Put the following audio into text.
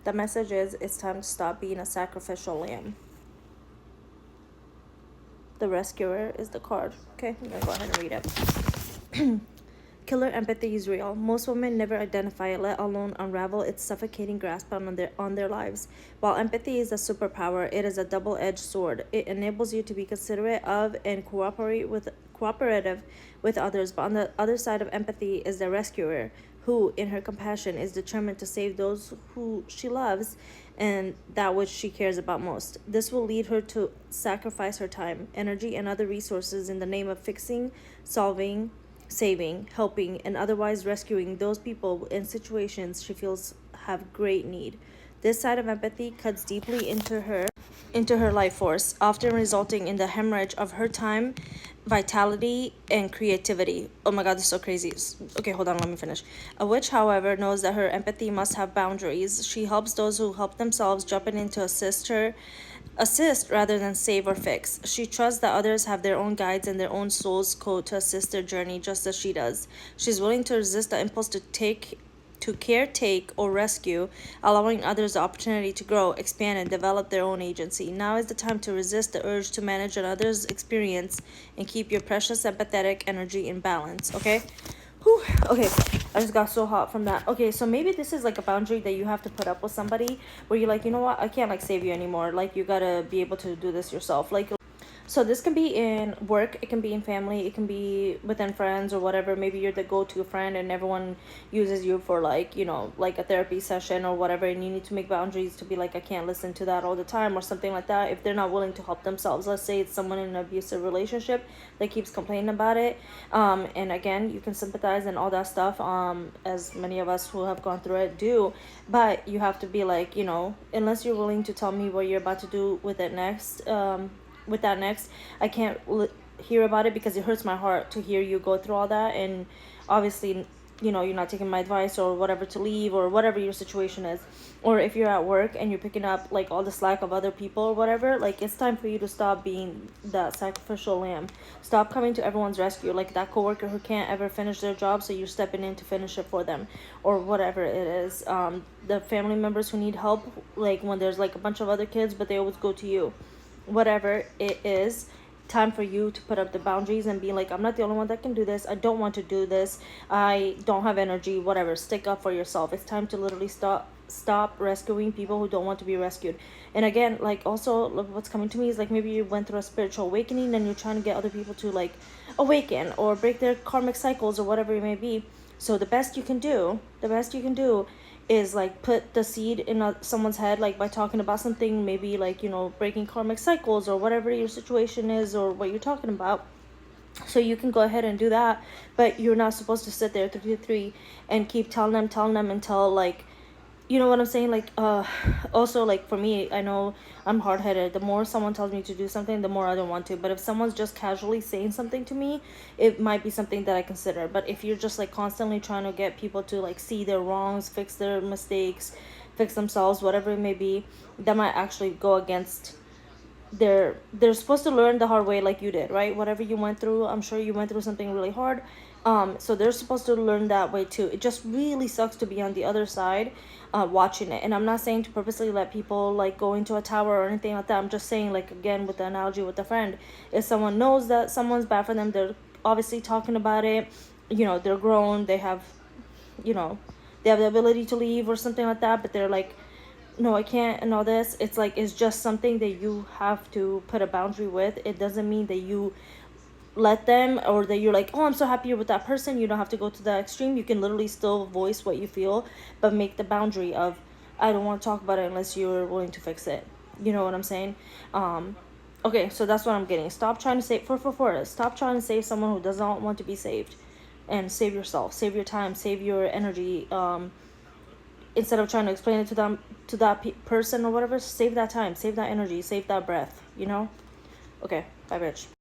The message is it's time to stop being a sacrificial lamb. The rescuer is the card. Okay, I'm gonna go ahead and read it. Killer empathy is real. Most women never identify it, let alone unravel its suffocating grasp on their lives. While empathy is a superpower, it is a double-edged sword. It enables you to be considerate of and cooperative with others, but on the other side of empathy is the rescuer, who, in her compassion, is determined to save those who she loves and that which she cares about most. This will lead her to sacrifice her time, energy, and other resources in the name of fixing, solving, saving, helping, and otherwise rescuing those people in situations she feels have great need. This side of empathy cuts deeply into her life force, often resulting in the hemorrhage of her time, vitality, and creativity. Oh my god, this is so crazy. Okay, hold on, let me finish. A witch, however, knows that her empathy must have boundaries. She helps those who help themselves, jumping in to assist rather than save or fix. She trusts that others have their own guides and their own soul's code to assist their journey just as she does. She's willing to resist the impulse to caretake or rescue, allowing others the opportunity to grow, expand, and develop their own agency. Now is the time to resist the urge to manage another's experience and keep your precious empathetic energy in balance. Okay? Whew. Okay, I just got so hot from that. Okay, so maybe this is like a boundary that you have to put up with somebody where you're like, you know what, I can't like save you anymore. Like, you gotta be able to do this yourself. Like, so this can be in work, it can be in family, it can be within friends or whatever. Maybe you're the go-to friend and everyone uses you for like, you know, like a therapy session or whatever, and you need to make boundaries to be like, I can't listen to that all the time or something like that if they're not willing to help themselves. Let's say it's someone in an abusive relationship that keeps complaining about it. And again, you can sympathize and all that stuff, as many of us who have gone through it do, but you have to be like, you know, unless you're willing to tell me what you're about to do with it next, I can't hear about it, because it hurts my heart to hear you go through all that. And obviously, you know, you're not taking my advice or whatever to leave or whatever your situation is. Or if you're at work and you're picking up like all the slack of other people or whatever, like, it's time for you to stop being that sacrificial lamb. Stop coming to everyone's rescue, like that coworker who can't ever finish their job, so you're stepping in to finish it for them, or whatever it is. The family members who need help, like when there's like a bunch of other kids but they always go to you. Whatever it is, time for you to put up the boundaries and be like, I'm not the only one that can do this. I don't want to do this. I don't have energy. Whatever. Stick up for yourself. It's time to literally stop rescuing people who don't want to be rescued. And again, like, also what's coming to me is like, maybe you went through a spiritual awakening and you're trying to get other people to like awaken or break their karmic cycles or whatever it may be. So the best you can do is like put the seed in someone's head, like by talking about something, maybe like, you know, breaking karmic cycles or whatever your situation is or what you're talking about. So you can go ahead and do that, but you're not supposed to sit there 3 and keep telling them until, like, you know what I'm saying? Like, also, like, for me, I know I'm hard-headed. The more someone tells me to do something, the more I don't want to. But if someone's just casually saying something to me, it might be something that I consider. But if you're just like constantly trying to get people to like see their wrongs, fix their mistakes, fix themselves, whatever it may be, that might actually go against they're supposed to learn the hard way, like you did, right? Whatever you went through, I'm sure you went through something really hard. So they're supposed to learn that way too. It just really sucks to be on the other side, watching it. And I'm not saying to purposely let people like go into a tower or anything like that. I'm just saying, like, again, with the analogy with the friend, if someone knows that someone's bad for them, they're obviously talking about it. You know, they're grown, they have, you know, they have the ability to leave or something like that, but they're like, no, I can't, and all this. It's like, it's just something that you have to put a boundary with. It doesn't mean that you let them, or that you're like, oh, I'm so happy you're with that person. You don't have to go to that extreme. You can literally still voice what you feel, but make the boundary of, I don't want to talk about it unless you're willing to fix it. You know what I'm saying? Okay, so that's what I'm getting. Stop trying to save stop trying to save someone who doesn't want to be saved, and save yourself, save your time, save your energy. Instead of trying to explain it to them, to that person or whatever, save that time, save that energy, save that breath, you know? Okay, bye, bitch.